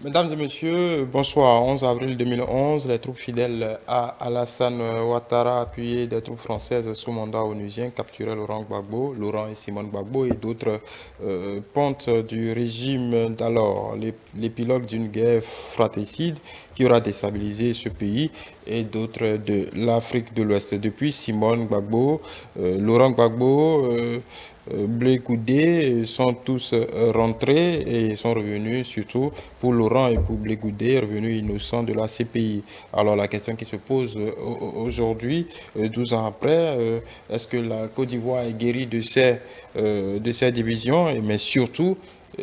Mesdames et messieurs, bonsoir. 11 avril 2011, les troupes fidèles à Alassane Ouattara, appuyées des troupes françaises sous mandat onusien, capturaient Laurent et Simone Gbagbo et d'autres pontes du régime d'alors. L'épilogue d'une guerre fratricide qui aura déstabilisé ce pays et d'autres de l'Afrique de l'Ouest. Depuis Simone Gbagbo, Laurent Gbagbo, Blé Goudé sont tous rentrés et sont revenus, surtout pour Laurent et pour Blé Goudé, revenus innocents de la CPI. Alors la question qui se pose aujourd'hui, 12 ans après, est-ce que la Côte d'Ivoire est guérie de ces divisions, mais surtout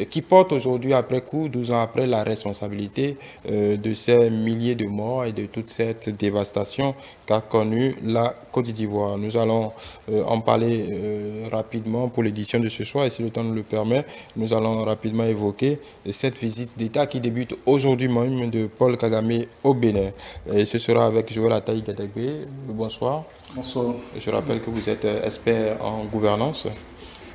qui porte aujourd'hui, après coup, 12 ans après, la responsabilité de ces milliers de morts et de toute cette dévastation qu'a connue la Côte d'Ivoire. Nous allons en parler rapidement pour l'édition de ce soir, et si le temps nous le permet, nous allons rapidement évoquer cette visite d'État qui débute aujourd'hui même de Paul Kagame au Bénin. Et ce sera avec Joël Ataï Gadegbe. Bonsoir. Bonsoir. Je rappelle que vous êtes expert en gouvernance.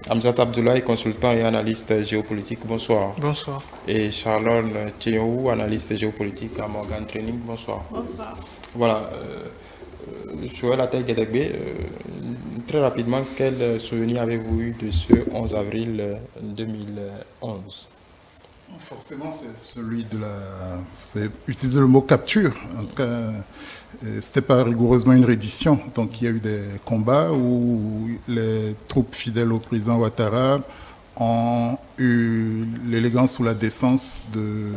Amzat Abdoulaye, consultant et analyste géopolitique, bonsoir. Bonsoir. Et Charlone Théou, analyste géopolitique à Morgan Training, bonsoir. Bonsoir. Voilà, Joël Ataï Gadegbe, très rapidement, quel souvenir avez-vous eu de ce 11 avril 2011? Forcément, c'est celui de la... Vous avez utilisé le mot capture. En tout cas, c'était pas rigoureusement une reddition. Donc, il y a eu des combats où les troupes fidèles au président Ouattara ont eu l'élégance ou la décence de...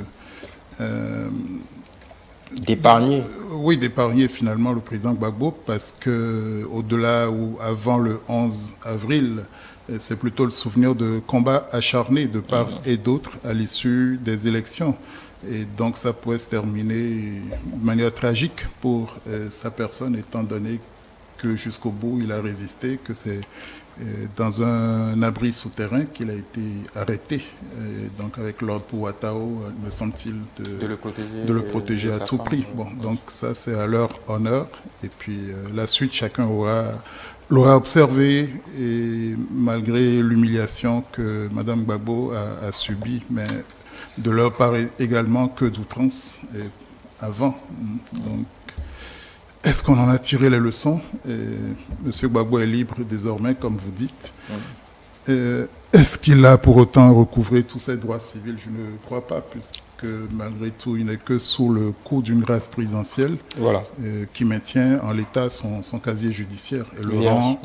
d'épargner. Oui, d'épargner finalement le président Gbagbo, parce que au-delà ou avant le 11 avril, c'est plutôt le souvenir de combats acharnés de part et d'autre à l'issue des élections. Et donc ça pourrait se terminer de manière tragique pour sa personne, étant donné que jusqu'au bout il a résisté, que c'est dans un abri souterrain qu'il a été arrêté, donc avec l'ordre pour Ouattao, me semble-t-il, de le protéger à tout prix. Bon, donc ça c'est à leur honneur, et puis la suite chacun l'aura observé, et malgré l'humiliation que Mme Gbagbo a subie, mais de leur part également que d'outrance avant. Donc, est-ce qu'on en a tiré les leçons? Monsieur Gbagbo est libre désormais, comme vous dites. Est-ce qu'il a pour autant recouvré tous ses droits civils? Je ne crois pas, puisque malgré tout, il n'est que sous le coup d'une grâce présidentielle, voilà, qui maintient en l'état son casier judiciaire. Et le vierge, rang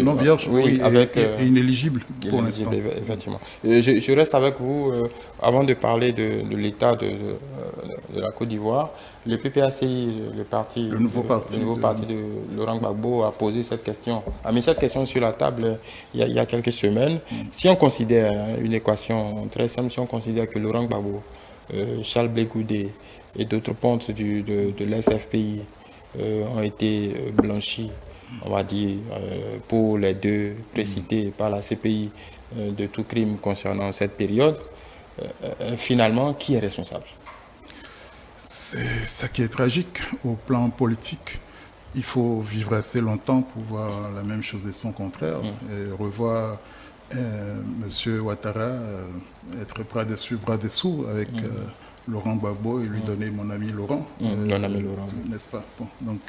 non vierge, oui, avec, et inéligible pour l'instant. Effectivement. Je reste avec vous avant de parler de l'état de la Côte d'Ivoire. Le PPACI, le nouveau parti de Laurent Gbagbo, a posé cette question, a mis cette question sur la table il y a quelques semaines. Si on considère une équation très simple, si on considère que Laurent Gbagbo, Charles Blé Goudé et d'autres pontes de l'ex-FPI ont été blanchis, on va dire, pour les deux précités par la CPI de tout crime concernant cette période, finalement, qui est responsable? C'est ça qui est tragique au plan politique. Il faut vivre assez longtemps pour voir la même chose et son contraire, et revoir M. Ouattara être bras dessous avec Laurent Gbagbo et lui donner mon ami Laurent, n'est-ce pas? Bon, donc,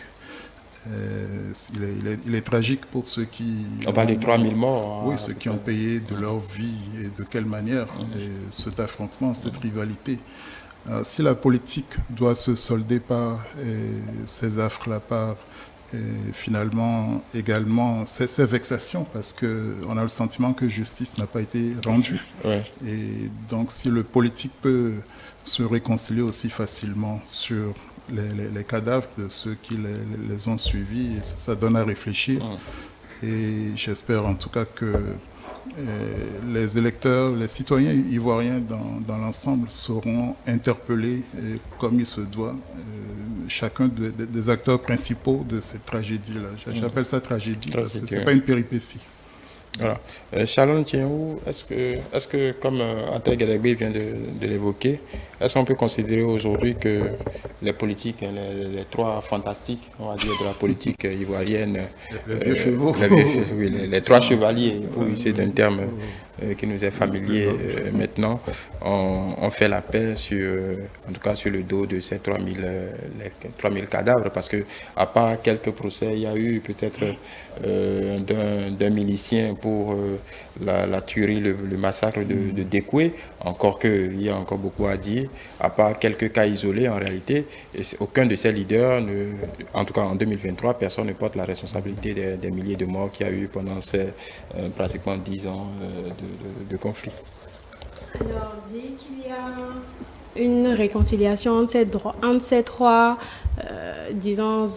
il est tragique pour ceux qui... On parle de 3000 morts. Oui, ceux qui ont payé de leur vie, et de quelle manière cet affrontement, cette rivalité. Si la politique doit se solder par ces affres-là, par finalement également ces vexations, parce qu'on a le sentiment que justice n'a pas été rendue. Ouais. Et donc si le politique peut se réconcilier aussi facilement sur les cadavres de ceux qui les ont suivis, ça donne à réfléchir. Et j'espère en tout cas que les électeurs, les citoyens ivoiriens dans l'ensemble seront interpellés comme il se doit, chacun des acteurs principaux de cette tragédie-là. J'appelle ça tragédie parce que ce n'est pas une péripétie. Voilà. Charlone Théou, est-ce que comme Ataï Gadegbe vient de l'évoquer, est-ce qu'on peut considérer aujourd'hui que les politiques, les trois fantastiques, on va dire, de la politique ivoirienne, les vieux chevaux, les trois chevaliers, pour user d'un terme qui nous est familier maintenant, on fait la paix en tout cas sur le dos de ces 3000 cadavres, parce que à part quelques procès, il y a eu peut-être d'un milicien pour la tuerie, le massacre de Dekoué, encore qu'il y a encore beaucoup à dire, à part quelques cas isolés en réalité, et aucun de ces leaders, en tout cas en 2023, personne ne porte la responsabilité des milliers de morts qu'il y a eu pendant ces pratiquement 10 ans de conflit. Alors, dit qu'il y a une réconciliation entre ces trois, disons,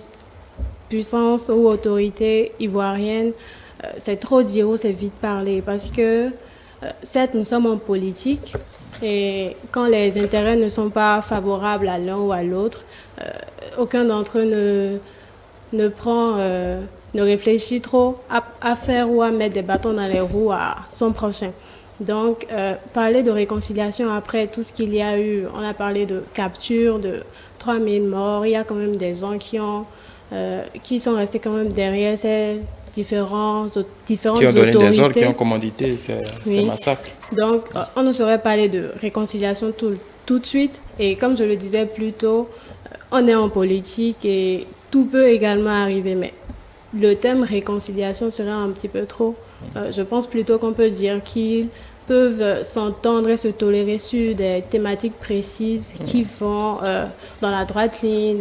puissances ou autorités ivoiriennes, c'est trop dire ou c'est vite parler, parce que certes, nous sommes en politique et quand les intérêts ne sont pas favorables à l'un ou à l'autre, aucun d'entre eux ne réfléchit trop à faire ou à mettre des bâtons dans les roues à son prochain. Donc, parler de réconciliation après tout ce qu'il y a eu, on a parlé de capture, de 3000 morts, il y a quand même des gens qui sont restés quand même derrière ces différentes autorités. Qui ont donné des ordres, qui ont commandité ces massacres. Donc, on ne saurait parler de réconciliation tout de suite. Et comme je le disais plus tôt, on est en politique et tout peut également arriver. Mais le thème réconciliation serait un petit peu trop. Je pense plutôt qu'on peut dire qu'ils peuvent s'entendre et se tolérer sur des thématiques précises qui vont dans la droite ligne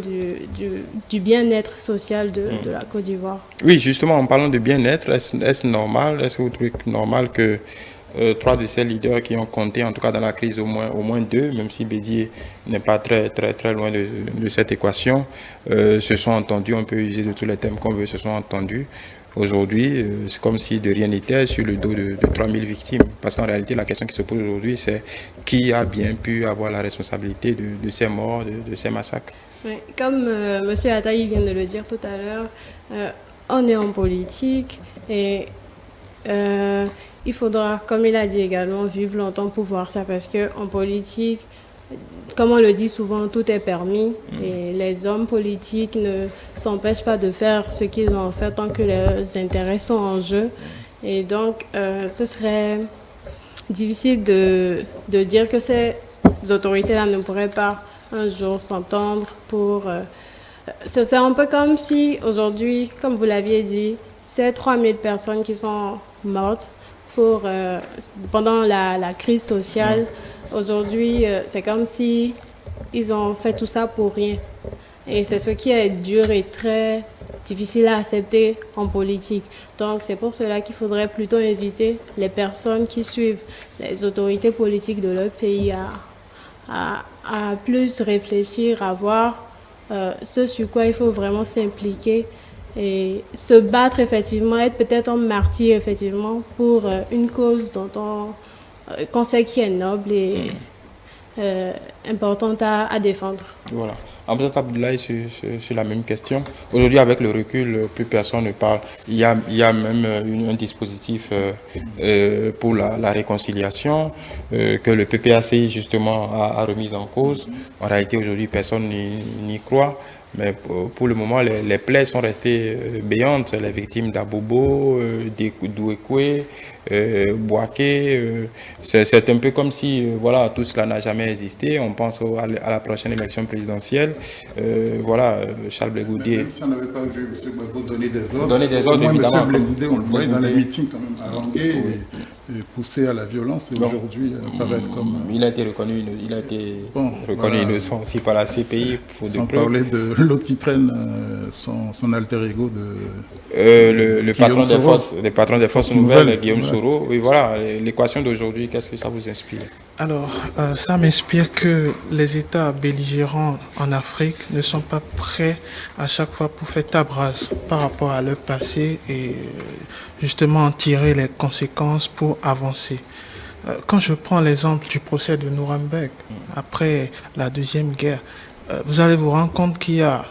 du bien-être social de la Côte d'Ivoire. Oui, justement, en parlant de bien-être, est-ce normal, est-ce que vous trouvez normal que trois de ces leaders qui ont compté, en tout cas dans la crise, au moins deux, même si Bédié n'est pas très loin de cette équation, se sont entendus, on peut user de tous les thèmes qu'on veut, se sont entendus. Aujourd'hui, c'est comme si de rien n'était sur le dos de 3000 victimes. Parce qu'en réalité, la question qui se pose aujourd'hui, c'est qui a bien pu avoir la responsabilité de ces morts, de ces massacres. Oui, comme M. Ataï vient de le dire tout à l'heure, on est en politique et il faudra, comme il a dit également, vivre longtemps pour voir ça. Parce qu'en politique, comme on le dit souvent, tout est permis et les hommes politiques ne s'empêchent pas de faire ce qu'ils ont fait tant que leurs intérêts sont en jeu. Et donc, ce serait difficile de dire que ces autorités-là ne pourraient pas un jour s'entendre pour... c'est un peu comme si aujourd'hui, comme vous l'aviez dit, ces 3000 personnes qui sont mortes pendant la crise sociale, aujourd'hui, c'est comme si ils ont fait tout ça pour rien. Et c'est ce qui est dur et très difficile à accepter en politique. Donc, c'est pour cela qu'il faudrait plutôt inviter les personnes qui suivent les autorités politiques de leur pays à plus réfléchir, à voir ce sur quoi il faut vraiment s'impliquer et se battre effectivement, être peut-être un martyr effectivement pour une cause dont qu'on sait qui est noble et importante à défendre. Voilà. Amzat Abdoulaye sur la même question. Aujourd'hui, avec le recul, plus personne ne parle. Il y a même un dispositif pour la réconciliation que le PPACI justement a remis en cause. En réalité, aujourd'hui, personne n'y croit. Mais pour le moment, les plaies sont restées béantes. Les victimes d'Abobo, d'Ouekoué, Bouaké, c'est un peu comme si voilà, tout cela n'a jamais existé. On pense à la prochaine élection présidentielle. Voilà, Charles Blé Goudé. Même si on n'avait pas vu M. Gbagbo donner des ordres, donner des ordres, évidemment. M. Blé Goudé, on le voyait dans les meetings quand même, haranguer et pousser à la violence. Et aujourd'hui, apparaître comme... Il a été reconnu, innocent aussi par la CPI. Sans parler de l'autre qui traîne son alter ego de... le patron des forces nouvelles, Guillaume Soro. Oui, voilà, l'équation d'aujourd'hui, qu'est-ce que ça vous inspire? Alors, ça m'inspire que les États belligérants en Afrique ne sont pas prêts à chaque fois pour faire table rase par rapport à leur passé et justement en tirer les conséquences pour avancer. Quand je prends l'exemple du procès de Nuremberg, après la Deuxième Guerre, vous allez vous rendre compte qu'il y a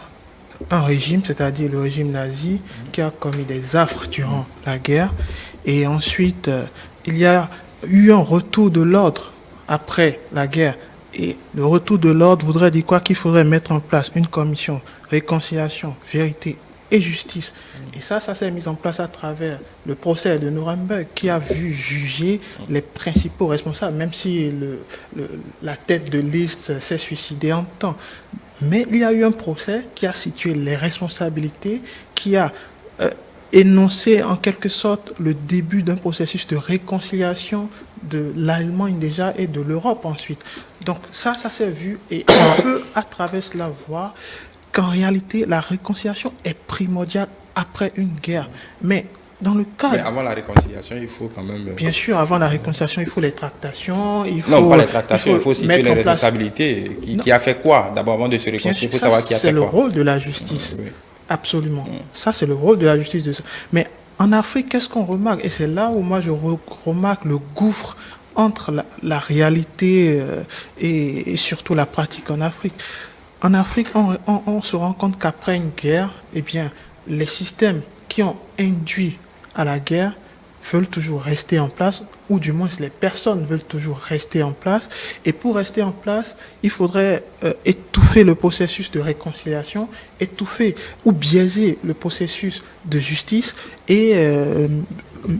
un régime, c'est-à-dire le régime nazi, qui a commis des affres durant la guerre. Et ensuite, il y a eu un retour de l'ordre après la guerre. Et le retour de l'ordre voudrait dire quoi? Qu'il faudrait mettre en place une commission, réconciliation, vérité et justice. Et ça s'est mis en place à travers le procès de Nuremberg qui a vu juger les principaux responsables, même si la tête de liste s'est suicidée en temps. Mais il y a eu un procès qui a situé les responsabilités, qui a énoncé en quelque sorte le début d'un processus de réconciliation de l'Allemagne déjà et de l'Europe ensuite. Donc ça s'est vu et on peut à travers cela voir qu'en réalité la réconciliation est primordiale après une guerre. Mais dans le cas... Mais avant la réconciliation, il faut quand même... Bien sûr, avant la réconciliation, il faut les tractations. Non, pas les tractations, il faut situer les responsabilités. Qui a fait quoi d'abord avant de se réconcilier? Il faut savoir qui a fait quoi. C'est le rôle de la justice. Oui. Absolument. Ça, c'est le rôle de la justice. Mais en Afrique, qu'est-ce qu'on remarque? Et c'est là où moi, je remarque le gouffre entre la réalité et surtout la pratique en Afrique. En Afrique, on se rend compte qu'après une guerre, eh bien, les systèmes qui ont induit à la guerre veulent toujours rester en place, ou du moins les personnes veulent toujours rester en place. Et pour rester en place, il faudrait étouffer le processus de réconciliation, étouffer ou biaiser le processus de justice et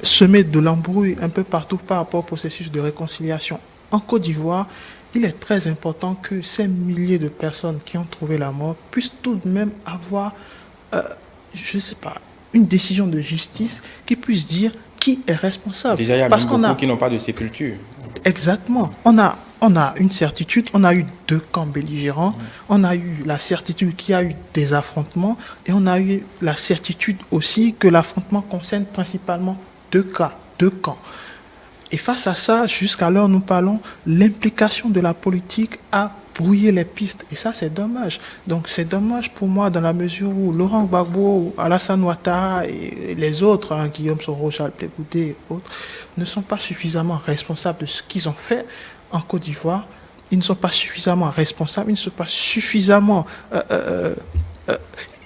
semer de l'embrouille un peu partout par rapport au processus de réconciliation. En Côte d'Ivoire, il est très important que ces milliers de personnes qui ont trouvé la mort puissent tout de même avoir, je ne sais pas, une décision de justice qui puisse dire qui est responsable. Déjà, il y a même beaucoup qui n'ont pas de sépulture. Exactement. On a une certitude, on a eu 2 camps belligérants, on a eu la certitude qu'il y a eu des affrontements et on a eu la certitude aussi que l'affrontement concerne principalement 2 camps. Et face à ça, jusqu'à l'heure où nous parlons, l'implication de la politique a brouillé les pistes. Et ça, c'est dommage. Donc, c'est dommage pour moi dans la mesure où Laurent Gbagbo, Alassane Ouattara et les autres, Guillaume Soro, Charles Blé Goudé et autres, ne sont pas suffisamment responsables de ce qu'ils ont fait en Côte d'Ivoire. Ils ne sont pas suffisamment responsables, ils ne sont pas suffisamment...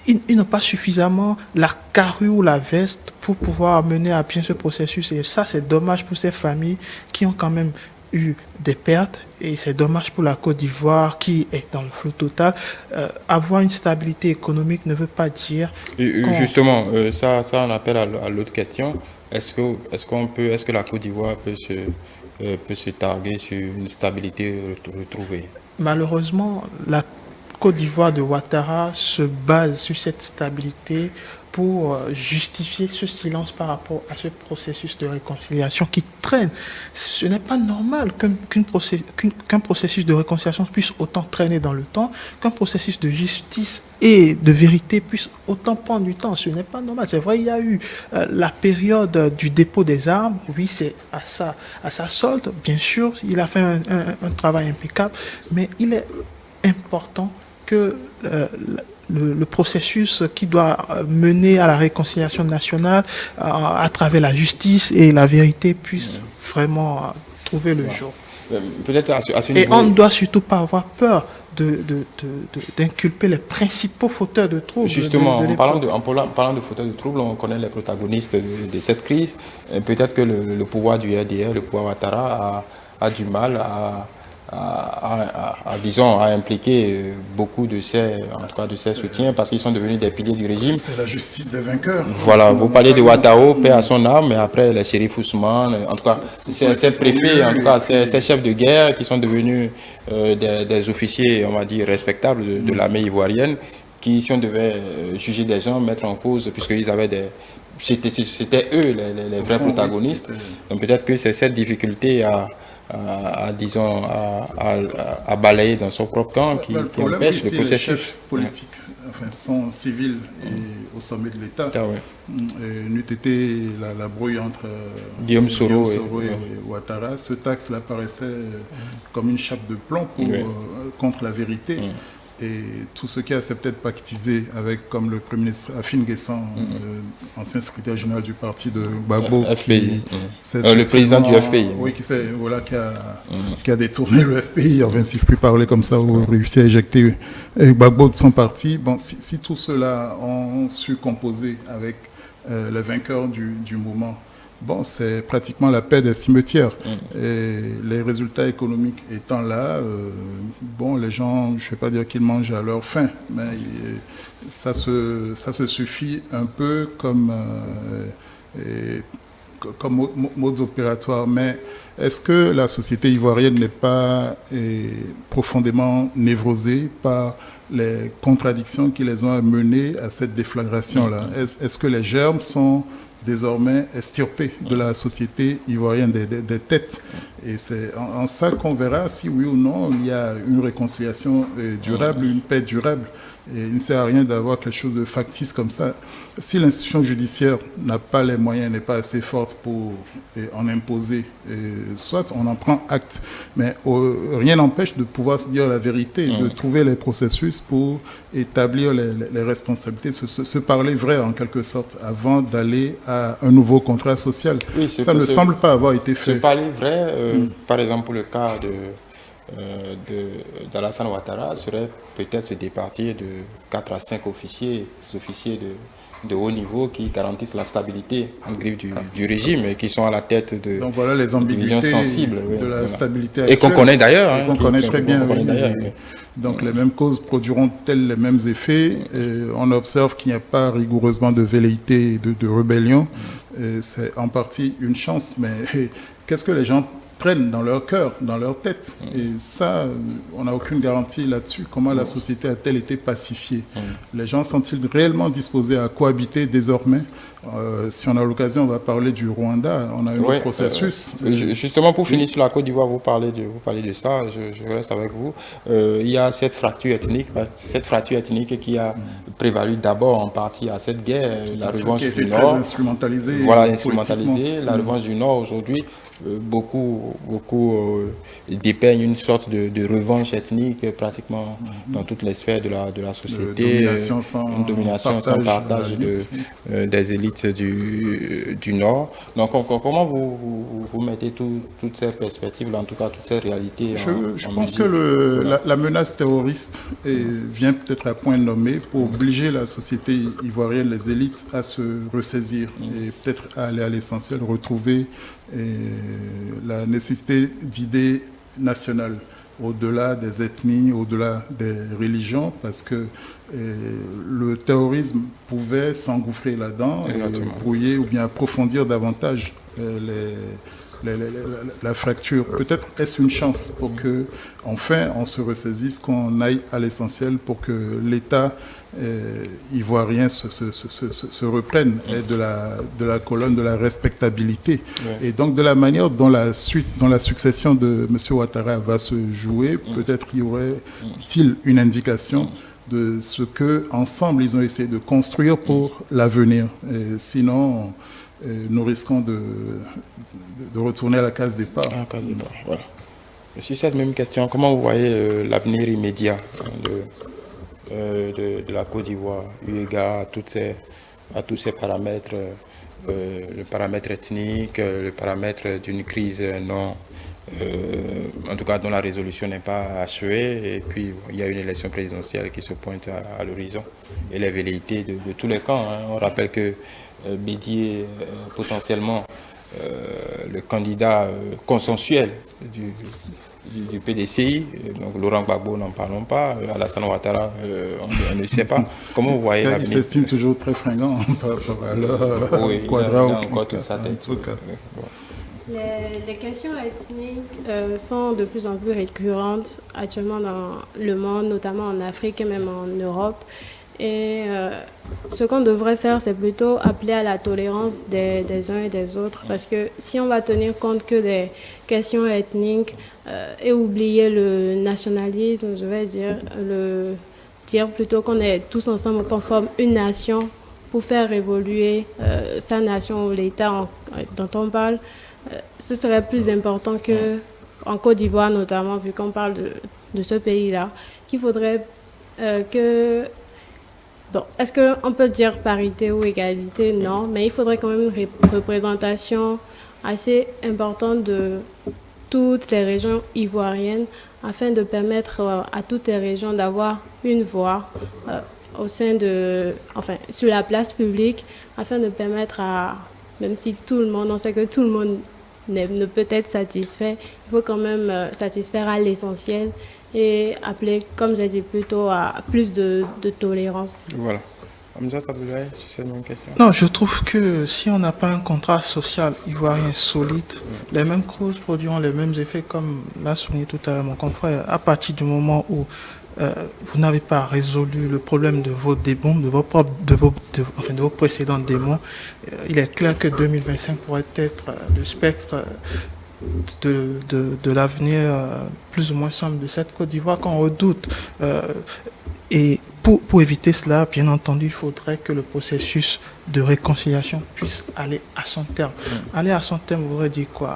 Ils n'ont pas suffisamment la carrure ou la veste pour pouvoir mener à bien ce processus. Et ça, c'est dommage pour ces familles qui ont quand même eu des pertes. Et c'est dommage pour la Côte d'Ivoire qui est dans le flou total. Avoir une stabilité économique ne veut pas dire... Justement, ça on appelle à l'autre question. Est-ce que la Côte d'Ivoire peut se targuer sur une stabilité retrouvée? Malheureusement, la Côte d'Ivoire de Ouattara se base sur cette stabilité pour justifier ce silence par rapport à ce processus de réconciliation qui traîne. Ce n'est pas normal qu'un processus de réconciliation puisse autant traîner dans le temps, qu'un processus de justice et de vérité puisse autant prendre du temps. Ce n'est pas normal. C'est vrai, il y a eu la période du dépôt des armes. Oui, c'est à sa solde. Bien sûr, il a fait un travail impeccable, mais il est important que le processus qui doit mener à la réconciliation nationale à travers la justice et la vérité puisse vraiment trouver le jour. Peut-être à ce et niveau... on ne doit surtout pas avoir peur d'inculper les principaux fauteurs de troubles. Justement, en parlant de fauteurs de troubles, on connaît les protagonistes de cette crise. Peut-être que le pouvoir du RDR, le pouvoir Ouattara, a du mal à impliquer beaucoup de ces soutiens parce qu'ils sont devenus des piliers du régime. C'est la justice des vainqueurs. Voilà, vous parlez de Ouattara, paix à son âme, mais après les shérifs Ousmane, en tout cas, ces préfets, en tout cas, ces chefs de guerre qui sont devenus des officiers, on va dire, respectables de l'armée ivoirienne, qui, si on devait juger des gens, mettre en cause, puisqu'ils avaient des... C'était eux les vrais protagonistes. Donc peut-être que c'est cette difficulté à balayer dans son propre camp qui empêche le processus. Les chefs politiques sont civils et au sommet de l'État. N'eût été la brouille entre Guillaume Soro et Ouattara, ce texte-là paraissait comme une chape de plomb contre la vérité. Et tout ce qui a s'est peut-être pactisé avec, comme le Premier ministre Afin Guessan, ancien secrétaire général du parti de Gbagbo, FPI. Le président du FPI. Oui, qui a détourné le FPI, enfin, si je puis parler comme ça, ou réussi à éjecter Gbagbo de son parti. Bon, si tout cela ont su composer avec les vainqueurs du moment, bon, c'est pratiquement la paix des cimetières. Et les résultats économiques étant là, bon, les gens, je ne vais pas dire qu'ils mangent à leur faim, mais ça se suffit un peu comme mode opératoire. Mais est-ce que la société ivoirienne n'est pas profondément névrosée par les contradictions qui les ont amenés à cette déflagration-là? Est-ce que les germes sont désormais estirpés de la société ivoirienne, des têtes? Et c'est en ça qu'on verra si oui ou non il y a une réconciliation durable, une paix durable. Et il ne sert à rien d'avoir quelque chose de factice comme ça. Si l'institution judiciaire n'a pas les moyens, n'est pas assez forte pour en imposer, soit on en prend acte, mais rien n'empêche de pouvoir se dire la vérité, de trouver les processus pour établir les responsabilités, se parler vrai en quelque sorte, avant d'aller à un nouveau contrat social. Oui, ça ne semble pas avoir été fait. Se parler vrai, par exemple pour le cas d'Alassane Ouattara, serait peut-être se départir de 4 à 5 officiers de haut niveau qui garantissent la stabilité en griffe du régime et qui sont à la tête de donc voilà les ambiguïtés sensibles, de la stabilité actuelle. Et qu'on connaît d'ailleurs. Qu'on connaît très bien. Donc les mêmes causes produiront-elles les mêmes effets? On observe qu'il n'y a pas rigoureusement de velléité de rébellion. C'est en partie une chance, mais qu'est-ce que les gens prennent dans leur cœur, dans leur tête? Et ça, on n'a aucune garantie là-dessus. Comment la société a-t-elle été pacifiée? Les gens sont-ils réellement disposés à cohabiter désormais? Si on a l'occasion, on va parler du Rwanda. On a un autre processus. Justement, pour finir sur la Côte d'Ivoire, vous parlez de ça, je reste avec vous. Il y a cette fracture ethnique qui a prévalu d'abord en partie à cette guerre, la revanche du Nord. Très instrumentalisée. Voilà, instrumentalisée. La revanche du Nord aujourd'hui. Beaucoup dépeignent une sorte de revanche ethnique pratiquement dans toutes les sphères de la société. Une domination sans partage des élites du Nord. Donc comment vous mettez toutes ces perspectives, en tout cas toutes ces réalités? Je pense que la menace terroriste vient peut-être à point nommé pour obliger la société ivoirienne, les élites, à se ressaisir et peut-être à aller à l'essentiel, retrouver la nécessité d'idées nationales au-delà des ethnies, au-delà des religions, parce que le terrorisme pouvait s'engouffrer là-dedans, brouiller ou bien approfondir davantage la fracture. Peut-être est-ce une chance pour que, enfin, on se ressaisisse, qu'on aille à l'essentiel pour que l'État ivoirien se reprenne de la colonne de la respectabilité. Et donc de la manière dont la succession de M. Ouattara va se jouer, peut-être y aurait-il une indication de ce que ensemble ils ont essayé de construire pour l'avenir. Sinon, nous risquons de retourner à la case départ. Voilà. Sur cette même question, comment vous voyez l'avenir immédiat de la Côte d'Ivoire, eu égard à tous ces paramètres, le paramètre ethnique, le paramètre d'une crise en tout cas dont la résolution n'est pas achevée, et puis il y a une élection présidentielle qui se pointe à l'horizon, et les velléités de tous les camps. On rappelle que Bédié est potentiellement le candidat consensuel du PDCI, donc Laurent Gbagbo, n'en parlons pas, Alassane Ouattara, on ne sait pas. Comment vous voyez l'avenir? Il s'estime toujours très fringant par rapport à leur quadra en tout cas. Les questions ethniques sont de plus en plus récurrentes actuellement dans le monde, notamment en Afrique et même en Europe. Et ce qu'on devrait faire, c'est plutôt appeler à la tolérance des uns et des autres. Parce que si on va tenir compte que des questions ethniques et oublier le nationalisme, je vais dire plutôt qu'on est tous ensemble, qu'on forme une nation pour faire évoluer sa nation ou l'État dont on parle, ce serait plus important qu'en Côte d'Ivoire notamment, vu qu'on parle de ce pays-là, qu'il faudrait que... Bon, est-ce qu'on peut dire parité ou égalité? Non, mais il faudrait quand même une représentation assez importante de toutes les régions ivoiriennes afin de permettre à toutes les régions d'avoir une voix au sein sur la place publique, afin de permettre à même si tout le monde, on sait que tout le monde ne peut être satisfait, il faut quand même satisfaire à l'essentiel et appeler, comme j'ai dit plutôt, à plus de tolérance. Voilà. Hamza Taboulaye, sur cette même question. Non, je trouve que si on n'a pas un contrat social ivoirien solide, les mêmes causes produiront les mêmes effets, comme l'a souligné tout à l'heure mon confrère. À partir du moment où vous n'avez pas résolu le problème de vos démons, de vos précédents démons, il est clair que 2025 pourrait être le spectre de l'avenir plus ou moins sombre de cette Côte d'Ivoire qu'on redoute. Et pour éviter cela, bien entendu, il faudrait que le processus de réconciliation puisse aller à son terme. Aller à son terme voudrait dire quoi?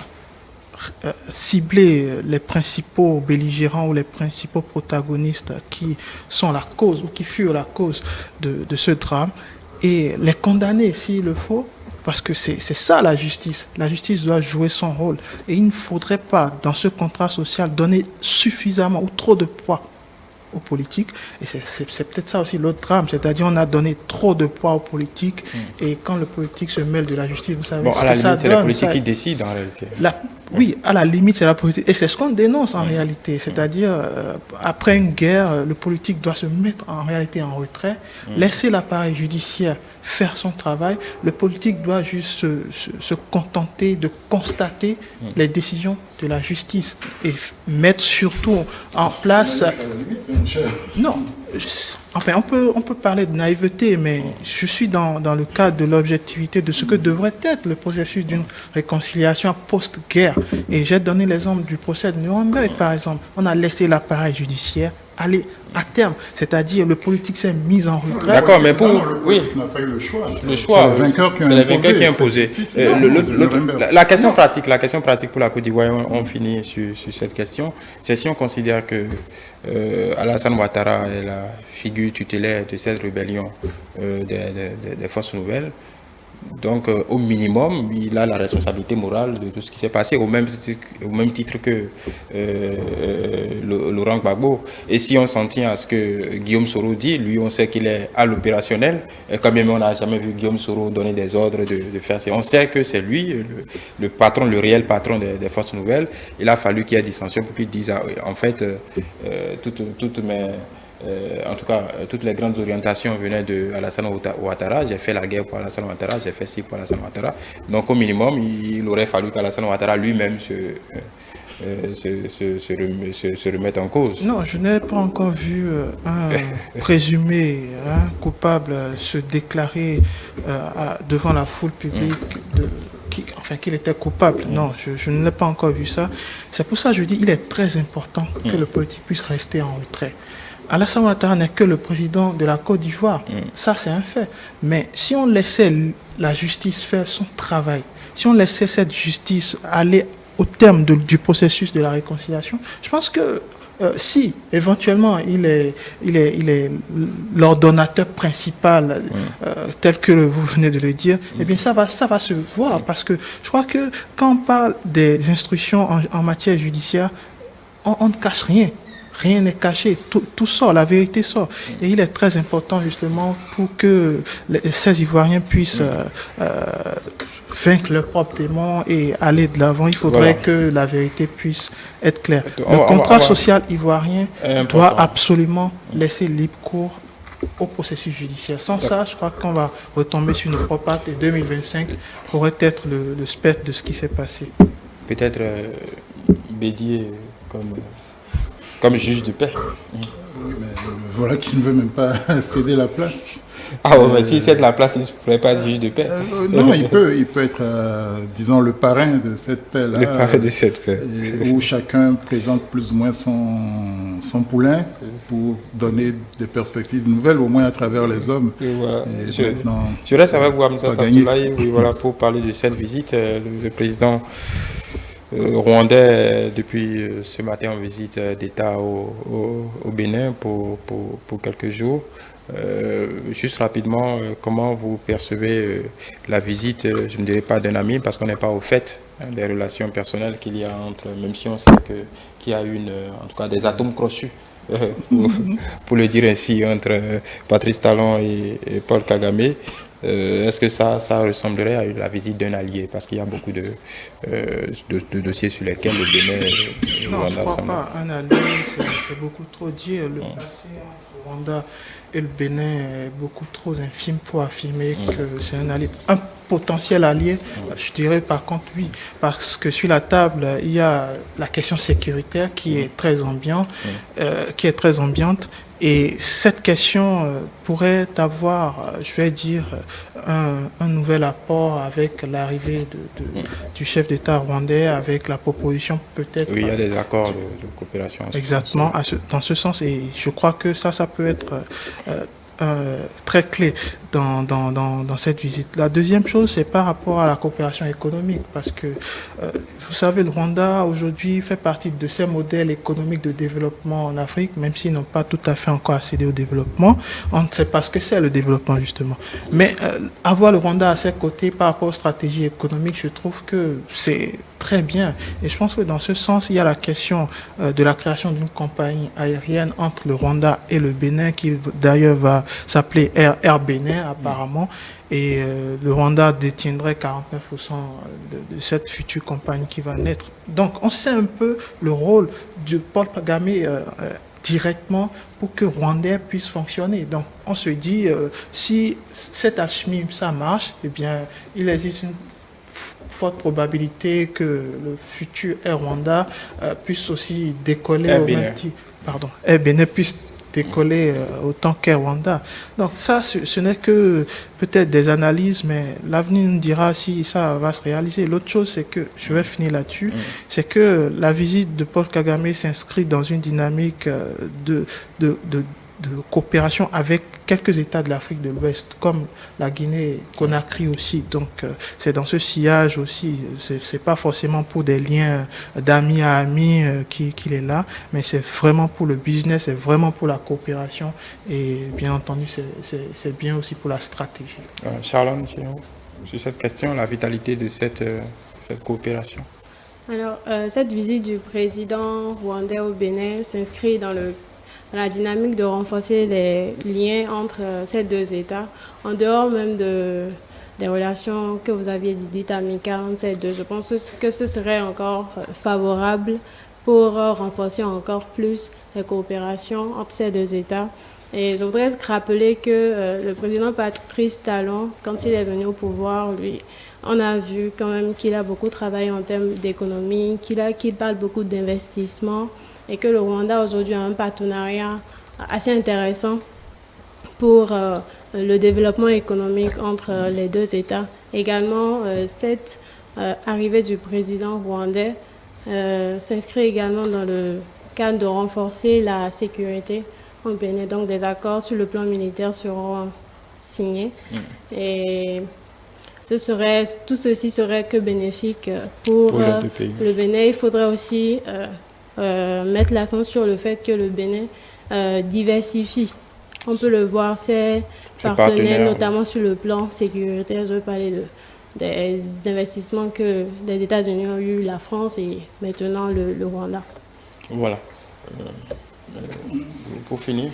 Cibler les principaux belligérants ou les principaux protagonistes qui sont la cause ou qui furent la cause de ce drame et les condamner s'il le faut, parce que c'est ça la justice. La justice doit jouer son rôle et il ne faudrait pas dans ce contrat social donner suffisamment ou trop de poids aux politiques, et c'est peut-être ça aussi l'autre drame, c'est-à-dire on a donné trop de poids aux politiques, et quand le politique se mêle de la justice, vous savez, bon, à la limite, c'est la politique qui décide en réalité. Oui, à la limite, c'est la politique, et c'est ce qu'on dénonce en réalité, c'est-à-dire après une guerre, le politique doit se mettre en réalité en retrait, laisser l'appareil judiciaire faire son travail, le politique doit juste se contenter de constater les décisions de la justice et mettre surtout en place... Non, enfin on peut parler de naïveté, mais je suis dans le cadre de l'objectivité de ce que devrait être le processus d'une réconciliation post-guerre. Et j'ai donné l'exemple du procès de Nuremberg, par exemple. On a laissé l'appareil judiciaire aller à terme, c'est-à-dire le politique s'est mis en retrait. D'accord, mais pour... Le politique n'a pas eu le choix. Le choix, c'est les vainqueurs qui ont imposé. La question pratique pour la Côte d'Ivoire, on finit sur cette question, c'est si on considère que Alassane Ouattara est la figure tutélaire de cette rébellion des forces nouvelles. Donc, au minimum, il a la responsabilité morale de tout ce qui s'est passé, au même titre que Laurent Gbagbo. Et si on s'en tient à ce que Guillaume Soro dit, lui, on sait qu'il est à l'opérationnel, et quand même, on n'a jamais vu Guillaume Soro donner des ordres de faire ça. On sait que c'est lui, le patron, le réel patron des forces nouvelles. Il a fallu qu'il y ait dissension pour qu'il dise, en fait, en tout cas, toutes les grandes orientations venaient de Alassane Ouattara. J'ai fait la guerre pour Alassane Ouattara, j'ai fait ci pour Alassane Ouattara. Donc, au minimum, il aurait fallu qu'Alassane Ouattara lui-même se remette en cause. Non, je n'ai pas encore vu un présumé coupable se déclarer devant la foule publique qu'il était coupable. Non, je ne l'ai pas encore vu ça. C'est pour ça que je dis qu'il est très important que le politique puisse rester en retrait. Alassane Ouattara n'est que le président de la Côte d'Ivoire. Ça, c'est un fait. Mais si on laissait la justice faire son travail, si on laissait cette justice aller au terme du processus de la réconciliation, je pense que si éventuellement il est l'ordonnateur principal, tel que vous venez de le dire, eh bien ça va se voir, parce que je crois que quand on parle des instructions en matière judiciaire, on ne cache rien. Rien n'est caché, tout sort, la vérité sort. Et il est très important justement pour que ces Ivoiriens puissent vaincre leurs propres démons et aller de l'avant. Il faudrait que la vérité puisse être claire. Le contrat social ivoirien doit absolument laisser libre cours au processus judiciaire. Sans ça, je crois qu'on va retomber sur nos propres pattes et 2025 pourrait être le spectre de ce qui s'est passé. Peut-être Bédier comme juge de paix. Oui, mais voilà qui ne veut même pas céder la place. Ah ouais, mais s'il cède la place, il ne pourrait pas être juge de paix. Non, il peut être, disons, le parrain de cette paix-là. Le parrain de cette paix. Où chacun présente plus ou moins son poulain pour donner des perspectives nouvelles, au moins à travers les hommes. Et voilà. Je reste avec vous, Hamza Taboulaye, pour parler de cette visite. Le président rwandais, depuis ce matin, en visite d'État au Bénin pour quelques jours. Juste rapidement, comment vous percevez la visite, je ne dirais pas d'un ami, parce qu'on n'est pas au fait des relations personnelles qu'il y a entre, même si on sait qu'il y a en tout cas des atomes crochus, pour le dire ainsi, entre Patrice Talon et Paul Kagame. Est-ce que ça ressemblerait à la visite d'un allié? Parce qu'il y a beaucoup de dossiers sur lesquels le Bénin et le Non, je ne Rwanda crois sont... pas. Un allié, c'est beaucoup trop dire. Le passé entre le Rwanda et le Bénin est beaucoup trop infime pour affirmer que c'est un allié. Un potentiel allié, je dirais par contre oui. Parce que sur la table, il y a la question sécuritaire qui est très ambiante, Et cette question pourrait avoir, je vais dire, un nouvel apport avec l'arrivée du chef d'État rwandais, avec la proposition peut-être... Oui, il y a des accords de coopération. Exactement, dans ce sens. Et je crois que ça peut être très clé dans cette visite. La deuxième chose, c'est par rapport à la coopération économique, parce que, vous savez, le Rwanda, aujourd'hui, fait partie de ces modèles économiques de développement en Afrique, même s'ils n'ont pas tout à fait encore accédé au développement. On ne sait pas ce que c'est le développement, justement. Mais avoir le Rwanda à ses côtés par rapport aux stratégies économiques, je trouve que c'est très bien. Et je pense que dans ce sens, il y a la question de la création d'une compagnie aérienne entre le Rwanda et le Bénin, qui d'ailleurs va s'appeler Air Bénin apparemment. Et le Rwanda détiendrait 49% de cette future compagnie qui va naître. Donc on sait un peu le rôle de Paul Kagame directement pour que Rwandais puisse fonctionner. Donc on se dit, si cette alchimie, ça marche, eh bien il existe une forte probabilité que le futur Air Rwanda puisse aussi décoller Air Bénin puisse décoller autant qu'Air Rwanda. Donc ça, ce n'est que peut-être des analyses, mais l'avenir nous dira si ça va se réaliser. L'autre chose, c'est que, je vais finir là-dessus, c'est que la visite de Paul Kagame s'inscrit dans une dynamique de coopération avec quelques États de l'Afrique de l'Ouest, comme la Guinée, Conakry aussi. Donc, c'est dans ce sillage aussi. C'est pas forcément pour des liens d'amis à amis qu'il est là, mais c'est vraiment pour le business, c'est vraiment pour la coopération. Et bien entendu, c'est bien aussi pour la stratégie. Charlone, sur cette question, la vitalité de cette coopération. Alors, cette visite du président rwandais au Bénin s'inscrit dans la dynamique de renforcer les liens entre ces deux États, en dehors même des relations que vous aviez dites amicales entre ces deux. Je pense que ce serait encore favorable pour renforcer encore plus les coopérations entre ces deux États. Et je voudrais rappeler que le président Patrice Talon, quand il est venu au pouvoir, lui, on a vu quand même qu'il a beaucoup travaillé en termes d'économie, qu'il parle beaucoup d'investissement, et que le Rwanda aujourd'hui a un partenariat assez intéressant pour le développement économique entre les deux États. Également, cette arrivée du président rwandais s'inscrit également dans le cadre de renforcer la sécurité au Bénin. Donc des accords sur le plan militaire seront signés. Et tout ceci serait que bénéfique pour le Bénin. Il faudrait aussi mettre l'accent sur le fait que le Bénin diversifie. On peut le voir, ses partenaires, notamment sur le plan sécuritaire. Je veux parler des investissements que les États-Unis ont eu, la France et maintenant le Rwanda. Voilà. Pour finir.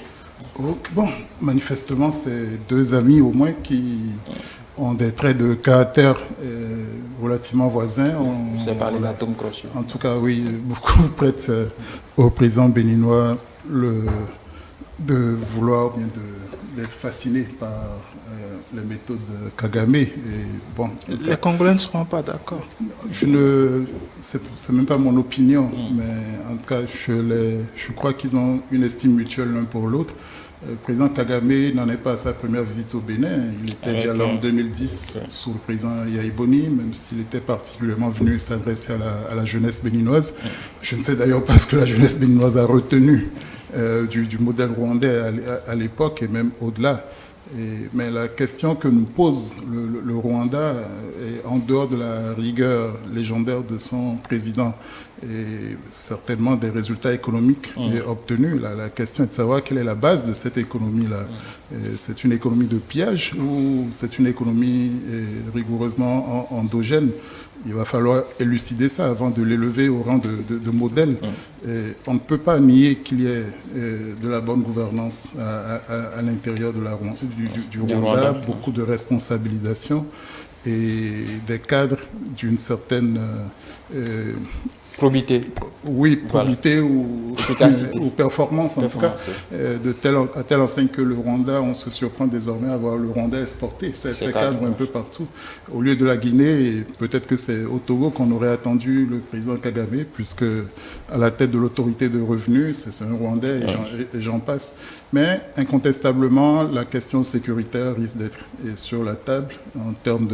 Bon, manifestement, c'est deux amis au moins qui ont des traits de caractère relativement voisins. Vous avez parlé d'atome crochet. En tout cas, oui, beaucoup prêtent au président béninois de vouloir bien d'être fasciné par les méthodes de Kagame. Et bon, les Congolais ne seront pas d'accord. C'est même pas mon opinion, mais en tout cas, je crois qu'ils ont une estime mutuelle l'un pour l'autre. Le président Kagame n'en est pas à sa première visite au Bénin. Il était déjà là en 2010 sous le président Yahya Boni, même s'il était particulièrement venu s'adresser à la jeunesse béninoise. Je ne sais d'ailleurs pas ce que la jeunesse béninoise a retenu du modèle rwandais à l'époque et même au-delà. Mais la question que nous pose le Rwanda est en dehors de la rigueur légendaire de son président et certainement des résultats économiques obtenus. La question est de savoir quelle est la base de cette économie-là. C'est une économie de pillage ou c'est une économie rigoureusement endogène? Il va falloir élucider ça avant de l'élever au rang de modèle. On ne peut pas nier qu'il y ait de la bonne gouvernance à l'intérieur du Rwanda, beaucoup de responsabilisation et des cadres d'une certaine... probité. Oui, probité ou performance, en tout cas, à telle enseigne que le Rwanda, on se surprend désormais à voir le Rwanda exporter ces cadres un peu partout. Au lieu de la Guinée, peut-être que c'est au Togo qu'on aurait attendu le président Kagame, puisque à la tête de l'autorité de revenus, c'est un Rwandais et j'en passe. Mais incontestablement, la question sécuritaire risque d'être sur la table en termes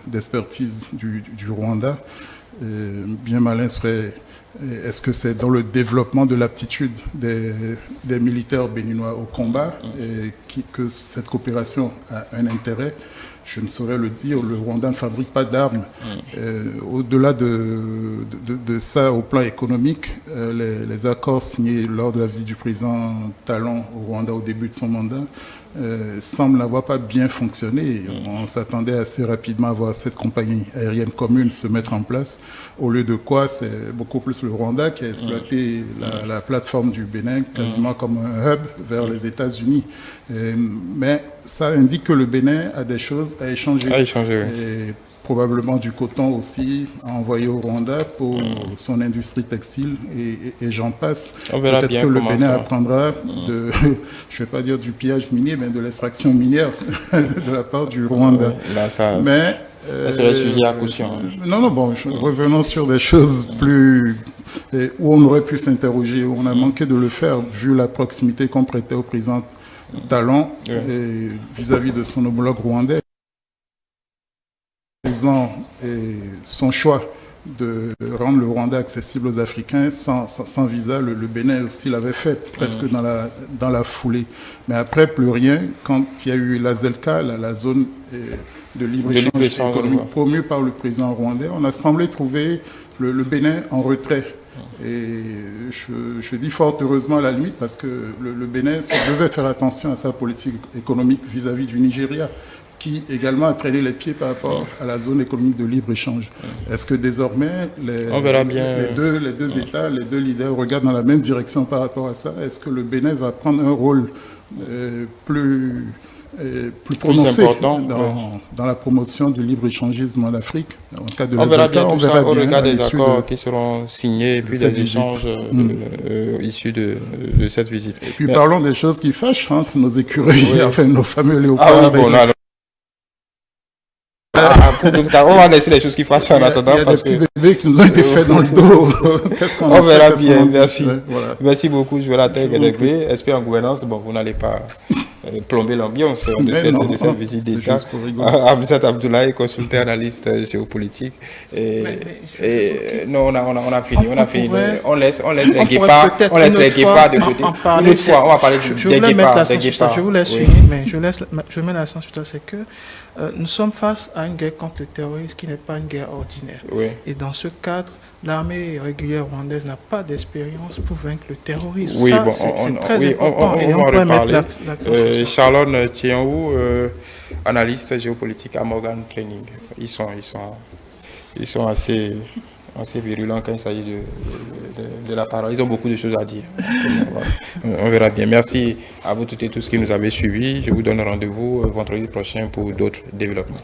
d'expertise du Rwanda. Bien malin serait, est-ce que c'est dans le développement de l'aptitude des militaires béninois au combat que cette coopération a un intérêt? Je ne saurais le dire, le Rwanda ne fabrique pas d'armes. Au-delà de ça, au plan économique, les accords signés lors de la visite du président Talon au Rwanda au début de son mandat semble n'avoir pas bien fonctionné. On s'attendait assez rapidement à voir cette compagnie aérienne commune se mettre en place, au lieu de quoi c'est beaucoup plus le Rwanda qui a exploité la plateforme du Bénin quasiment comme un hub vers les États-Unis. Mais ça indique que le Bénin a des choses à échanger. Et probablement du coton aussi à envoyer au Rwanda pour son industrie textile et j'en passe. Peut-être que le Bénin apprendra de, je ne vais pas dire du pillage minier, mais de l'extraction minière de la part du Rwanda. Là, ça, mais c'est le sujet à caution. Non, bon, revenons sur des choses plus où on aurait pu s'interroger, où on a manqué de le faire vu la proximité qu'on prêtait au président Talon vis-à-vis de son homologue rwandais. Son choix de rendre le Rwanda accessible aux Africains sans visa, le Bénin aussi l'avait fait presque dans la foulée. Mais après, plus rien, quand il y a eu la ZELCA, la zone de libre-échange économique promue par le président rwandais, on a semblé trouver le Bénin en retrait. Et je dis fort heureusement à la limite parce que le Bénin devait faire attention à sa politique économique vis-à-vis du Nigeria, qui également a traîné les pieds par rapport à la zone économique de libre-échange. Est-ce que désormais les deux États, les deux leaders regardent dans la même direction par rapport à ça? Est-ce que le Bénin va prendre un rôle plus prononcé dans la promotion du libre-échangisme en Afrique? En cas de on verra bien on verra bien au regard des accords qui seront signés et puis des échanges issus de cette visite. Et puis parlons des choses qui fâchent entre nos écureuils, enfin nos fameux léopards. On va laisser les choses qui fâchent en attendant. Il y a des petits bébés qui nous ont été faits dans le dos. Qu'est-ce qu'on on verra bien, merci. Voilà. Merci beaucoup, je vais la tête Gadegbe. Esprit en gouvernance, bon, vous n'allez pas plomber l'ambiance de cette visite d'État. Amzat Abdoulaye, consultant analyste géopolitique. Non, on a fini. On laisse les guépards de côté. Une autre fois, on va parler des guépards. Je vous laisse finir, mais je mets l'accent sur ça, c'est que nous sommes face à une guerre contre le terrorisme qui n'est pas une guerre ordinaire. Oui. Et dans ce cadre, l'armée régulière rwandaise n'a pas d'expérience pour vaincre le terrorisme. Oui, ça, bon, c'est très important. On va en reparler. Charlone Tienhou, analyste géopolitique à Morgan Training. Ils sont assez virulents quand il s'agit de la parole. Ils ont beaucoup de choses à dire. On verra bien. Merci à vous toutes et tous qui nous avez suivis. Je vous donne rendez-vous vendredi prochain pour d'autres développements.